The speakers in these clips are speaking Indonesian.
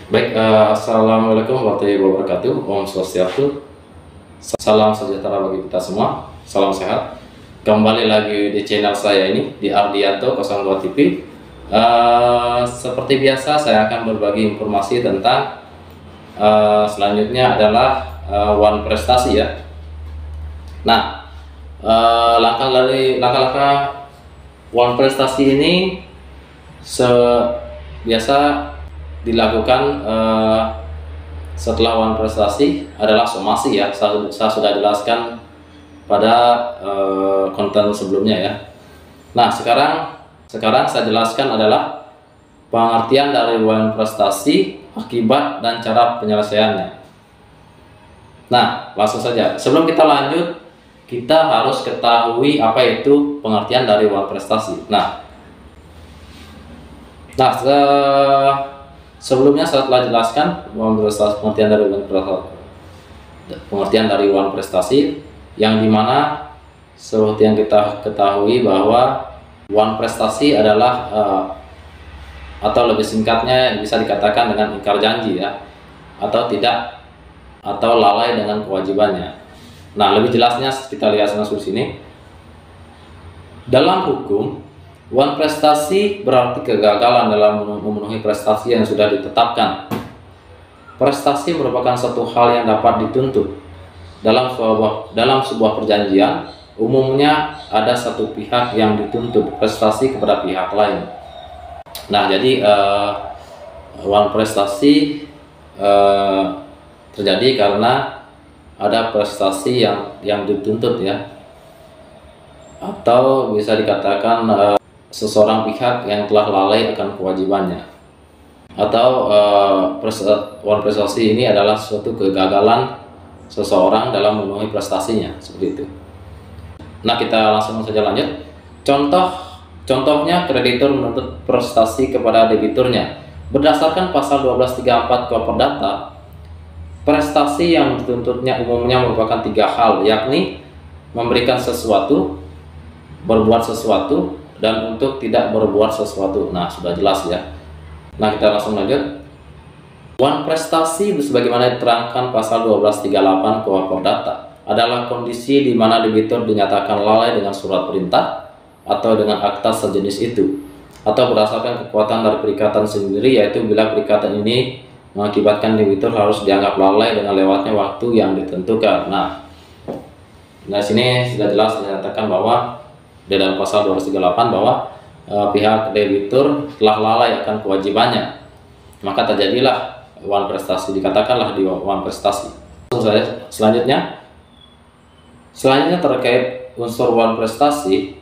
Baik, Assalamualaikum warahmatullahi wabarakatuh. Om Swastiastu. Salam sejahtera bagi kita semua. Salam sehat. Kembali lagi di channel saya ini di Ardianto 02 TV. Seperti biasa saya akan berbagi informasi tentang selanjutnya adalah One Prestasi ya. Nah, langkah-langkah One Prestasi ini biasa dilakukan setelah One Prestasi adalah somasi ya. Saya sudah jelaskan pada konten sebelumnya ya. Nah, sekarang saya jelaskan adalah pengertian dari One Prestasi, akibat dan cara penyelesaiannya. Nah, langsung saja. Sebelum kita lanjut, kita harus ketahui apa itu pengertian dari One Prestasi. Sebelumnya saya telah jelaskan pengertian dari One Prestasi, yang dimana seperti yang kita ketahui bahwa One Prestasi adalah atau lebih singkatnya bisa dikatakan dengan ingkar janji ya, atau lalai dengan kewajibannya. Nah, lebih jelasnya kita lihat langsung sini. Dalam hukum, One Prestasi berarti kegagalan dalam memenuhi prestasi yang sudah ditetapkan. Prestasi merupakan satu hal yang dapat dituntut. Dalam sebuah perjanjian, umumnya ada satu pihak yang dituntut prestasi kepada pihak lain. Nah, jadi One Prestasi terjadi karena ada prestasi yang dituntut ya, atau bisa dikatakan seseorang pihak yang telah lalai akan kewajibannya, atau One Prestasi ini adalah suatu kegagalan seseorang dalam memenuhi prestasinya, seperti itu. Nah, kita langsung saja lanjut. Contohnya kreditur menuntut prestasi kepada debiturnya. Berdasarkan pasal 1234 KUH Perdata, prestasi yang dituntutnya umumnya merupakan tiga hal, yakni memberikan sesuatu, berbuat sesuatu, dan untuk tidak berbuat sesuatu. Nah, sudah jelas ya. Nah, kita langsung lanjut. One Prestasi sebagaimana diterangkan pasal 1238 KUH Perdata adalah kondisi di mana debitur dinyatakan lalai dengan surat perintah atau dengan akta sejenis itu, atau berdasarkan kekuatan dari perikatan sendiri, yaitu bila perikatan ini mengakibatkan debitur harus dianggap lalai dengan lewatnya waktu yang ditentukan. Nah, sini sudah jelas dinyatakan bahwa di dalam pasal 238 bahwa pihak debitur telah lalai akan kewajibannya, maka terjadilah One Prestasi, dikatakanlah di One Prestasi. Selanjutnya terkait unsur One Prestasi,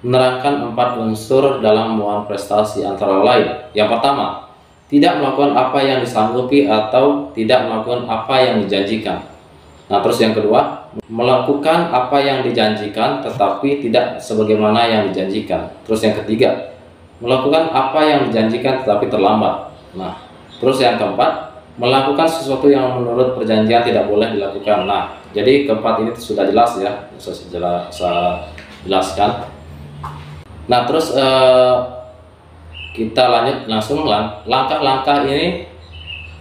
menerangkan 4 unsur dalam One Prestasi, antara lain: yang pertama, tidak melakukan apa yang disanggupi atau tidak melakukan apa yang dijanjikan. Nah, terus yang kedua, melakukan apa yang dijanjikan tetapi tidak sebagaimana yang dijanjikan. Terus yang ketiga, melakukan apa yang dijanjikan tetapi terlambat. Nah, terus yang keempat, melakukan sesuatu yang menurut perjanjian tidak boleh dilakukan. Nah, jadi keempat ini sudah jelas ya, saya jelaskan. Nah, terus kita lanjut langsung langkah-langkah ini,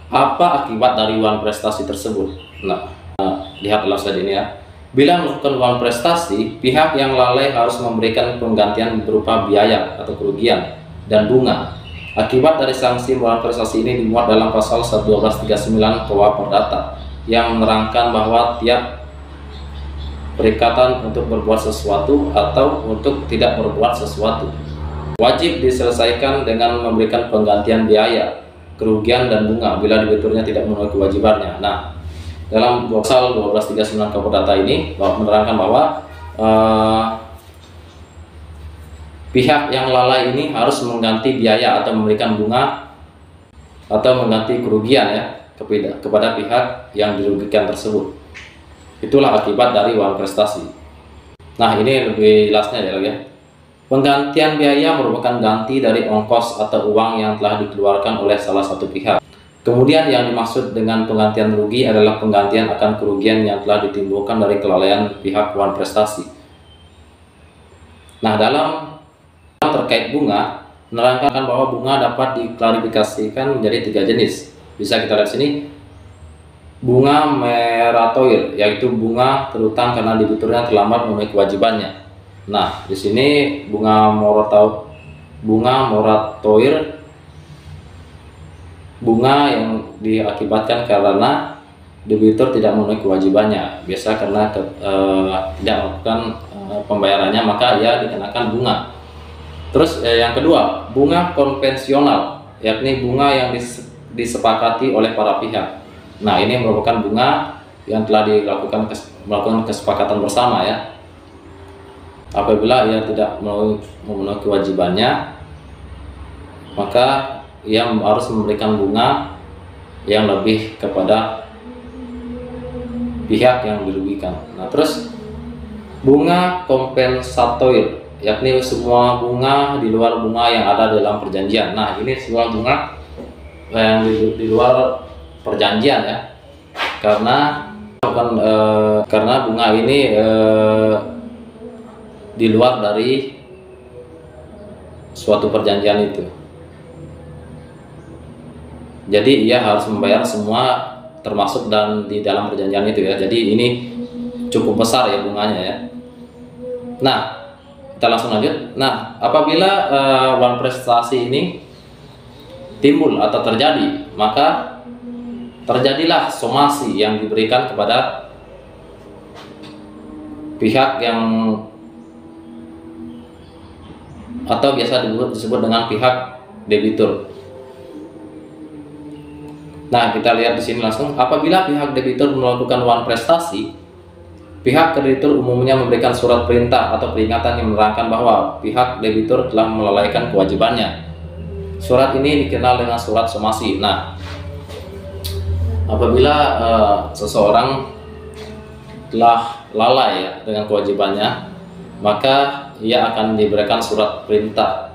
apa akibat dari One Prestasi tersebut. Nah, lihat dalam slide ini ya. Bila melakukan One Prestasi, pihak yang lalai harus memberikan penggantian berupa biaya atau kerugian dan bunga. Akibat dari sanksi One Prestasi ini dimuat dalam pasal 1239 KUH Perdata, yang menerangkan bahwa tiap perikatan untuk berbuat sesuatu atau untuk tidak berbuat sesuatu wajib diselesaikan dengan memberikan penggantian biaya, kerugian dan bunga bila debiturnya tidak memenuhi kewajibannya. Nah, dalam pasal 1239 KUH Perdata ini menerangkan bahwa pihak yang lalai ini harus mengganti biaya atau memberikan bunga atau mengganti kerugian ya kepada pihak yang dirugikan tersebut. Itulah akibat dari One Prestasi. Nah, ini lebih jelasnya ya. Penggantian biaya merupakan ganti dari ongkos atau uang yang telah dikeluarkan oleh salah satu pihak. Kemudian yang dimaksud dengan penggantian rugi adalah penggantian akan kerugian yang telah ditimbulkan dari kelalaian pihak One Prestasi. Nah, dalam terkait bunga, menerangkan bahwa bunga dapat diklarifikasikan menjadi 3 jenis. Bisa kita lihat sini, bunga meratoir, yaitu bunga terutang karena debiturnya terlambat memenuhi kewajibannya. Nah, di sini bunga moratoir, bunga yang diakibatkan karena debitur tidak memenuhi kewajibannya, biasa karena tidak melakukan pembayarannya, maka ia dikenakan bunga. Terus yang kedua, bunga konvensional, yakni bunga yang disepakati oleh para pihak. Nah, ini merupakan bunga yang telah melakukan kesepakatan bersama ya. Apabila ia tidak memenuhi kewajibannya, maka ia harus memberikan bunga yang lebih kepada pihak yang dirugikan. Nah, terus bunga kompensatoir, yakni semua bunga di luar bunga yang ada dalam perjanjian. Nah, ini semua bunga yang di luar perjanjian ya, karena bunga ini di luar dari suatu perjanjian itu. Jadi ia harus membayar semua termasuk dan di dalam perjanjian itu ya. Jadi ini cukup besar ya bunganya ya. Nah, kita langsung lanjut. Nah, apabila uang prestasi ini timbul atau terjadi, maka terjadilah somasi yang diberikan kepada pihak yang, atau biasa disebut dengan pihak debitur. Nah, kita lihat di sini langsung, apabila pihak debitur melakukan uang prestasi, pihak kreditur umumnya memberikan surat perintah atau peringatan yang menerangkan bahwa pihak debitur telah melalaikan kewajibannya. Surat ini dikenal dengan surat somasi. Nah, apabila seseorang telah lalai ya dengan kewajibannya, maka ia akan diberikan surat perintah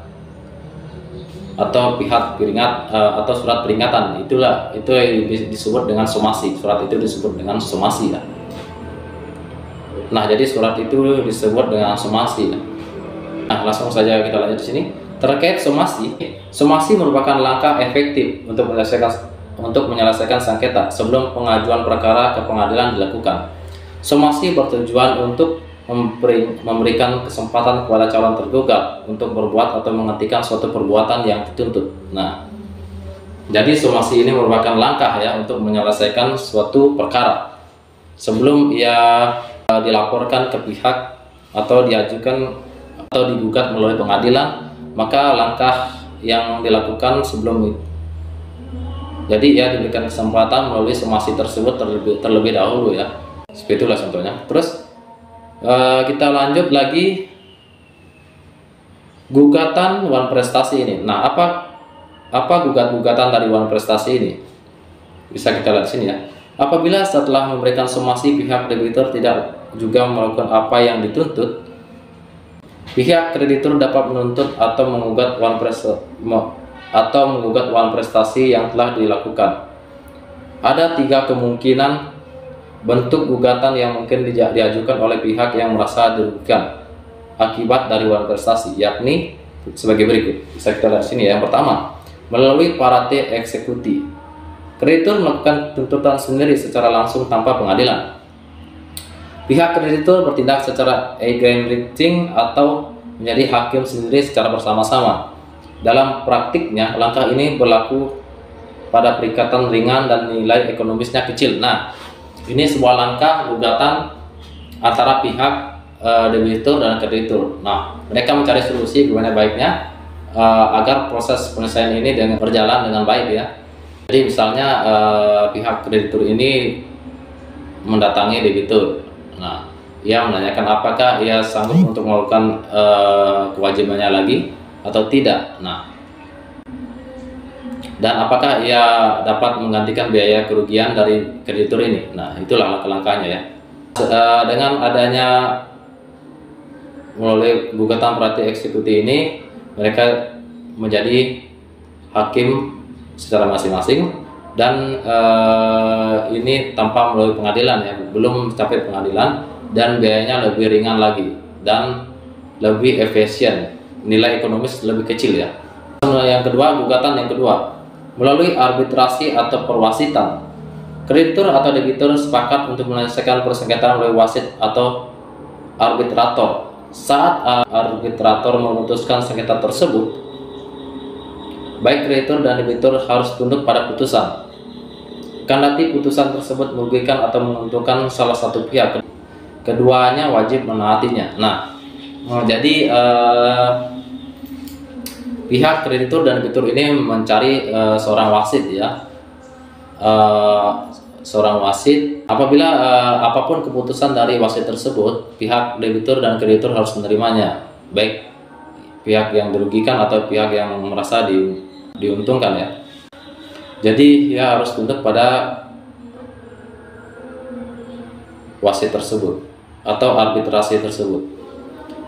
atau atau surat peringatan. Itu disebut dengan somasi. Surat itu disebut dengan somasi ya. Nah, jadi surat itu disebut dengan somasi ya. Nah, langsung saja kita lanjut di sini. Terkait somasi, somasi merupakan langkah efektif untuk menyelesaikan sengketa sebelum pengajuan perkara ke pengadilan dilakukan. Somasi bertujuan untuk memberikan kesempatan kepada calon tergugat untuk berbuat atau menghentikan suatu perbuatan yang dituntut. Nah, jadi somasi ini merupakan langkah ya untuk menyelesaikan suatu perkara sebelum ia dilaporkan ke pihak atau diajukan atau digugat melalui pengadilan. Maka langkah yang dilakukan sebelum itu, jadi ia diberikan kesempatan melalui somasi tersebut terlebih dahulu ya. Seperti itulah contohnya. Terus kita lanjut lagi, gugatan wan prestasi ini. Nah, apa gugatan dari wan prestasi ini? Bisa kita lihat sini ya. Apabila setelah memberikan somasi pihak debitur tidak juga melakukan apa yang dituntut, pihak kreditur dapat menuntut atau menggugat uang prestasi yang telah dilakukan. Ada 3 kemungkinan bentuk gugatan yang mungkin diajukan oleh pihak yang merasa dirugikan akibat dari uang prestasi, yakni sebagai berikut. Bisa kita lihat sini ya. Yang pertama, melalui parate eksekuti. Kreditur melakukan tuntutan sendiri secara langsung tanpa pengadilan. Pihak kreditur bertindak secara eigenreaching atau menjadi hakim sendiri secara bersama-sama. Dalam praktiknya, langkah ini berlaku pada perikatan ringan dan nilai ekonomisnya kecil. Nah, ini sebuah langkah gugatan antara pihak debitur dan kreditur. Nah, mereka mencari solusi gimana baiknya agar proses penyelesaian ini berjalan dengan baik ya. Jadi misalnya pihak kreditur ini mendatangi debitur. Nah, ia menanyakan apakah ia sanggup untuk melakukan kewajibannya lagi atau tidak. Nah, dan apakah ia dapat menggantikan biaya kerugian dari kreditur ini. Nah, itulah langkah-langkahnya ya. Dengan adanya melalui gugatan parate eksekusi ini, mereka menjadi hakim secara masing-masing. Dan ini tanpa melalui pengadilan ya, belum mencapai pengadilan, dan biayanya lebih ringan lagi dan lebih efisien, nilai ekonomis lebih kecil ya. Yang kedua, gugatan yang kedua melalui arbitrasi atau perwasitan. Kreditur atau debitur sepakat untuk menyelesaikan persengketaan melalui wasit atau arbitrator. Saat arbitrator memutuskan sengketa tersebut, baik kreditur dan debitur harus tunduk pada putusan. Kendati putusan tersebut merugikan atau menguntungkan salah satu pihak, keduanya wajib menaatinya. Jadi pihak kreditur dan debitur ini mencari seorang wasit ya, seorang wasit. Apabila apapun keputusan dari wasit tersebut, pihak debitur dan kreditur harus menerimanya, baik pihak yang dirugikan atau pihak yang merasa diuntungkan ya. Jadi dia harus tunduk pada wasit tersebut atau arbitrasi tersebut.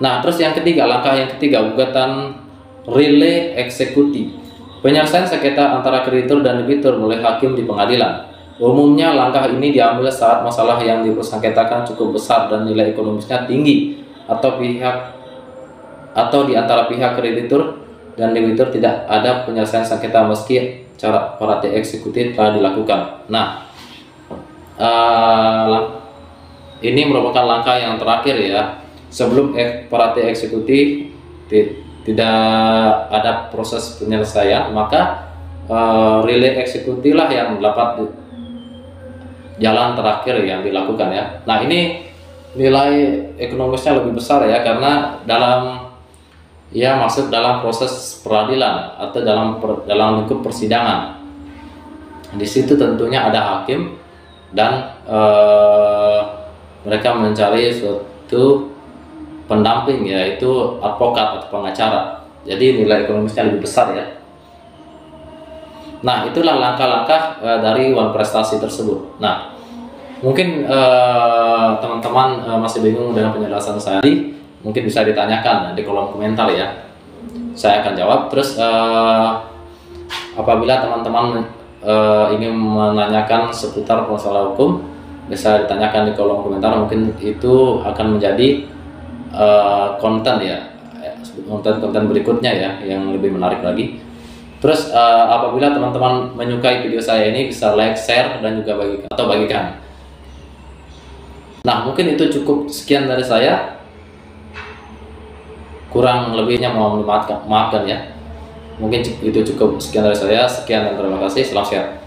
Nah, terus yang ketiga, langkah yang ketiga, gugatan relay eksekutif. Penyelesaian sengketa antara kreditur dan debitur oleh hakim di pengadilan. Umumnya langkah ini diambil saat masalah yang dipersengketakan cukup besar dan nilai ekonomisnya tinggi, atau di antara pihak kreditur dan debitur tidak ada penyelesaian sengketa meski cara parate eksekutif telah dilakukan. Nah, ini merupakan langkah yang terakhir ya. Sebelum parate eksekutif tidak ada proses penyelesaian, maka relay eksekutif lah yang dapat jalan terakhir yang dilakukan ya. Nah, ini nilai ekonomisnya lebih besar ya, karena masuk dalam proses peradilan atau dalam lingkup persidangan. Di situ tentunya ada hakim dan mereka mencari suatu pendamping, yaitu advokat atau pengacara. Jadi nilai ekonomisnya lebih besar ya. Nah, itulah langkah-langkah dari One Prestasi tersebut. Nah, mungkin teman-teman masih bingung dengan penjelasan saya tadi, mungkin bisa ditanyakan di kolom komentar ya. Saya akan jawab. Terus apabila teman-teman ingin menanyakan seputar masalah hukum, bisa ditanyakan di kolom komentar. Mungkin itu akan menjadi konten berikutnya ya, yang lebih menarik lagi. Terus apabila teman-teman menyukai video saya ini, bisa like, share, dan juga bagikan. Nah, mungkin itu cukup sekian dari saya. Kurang lebihnya mohon maafkan ya. Mungkin itu cukup sekian dari saya. Sekian dan terima kasih. Salam sehat.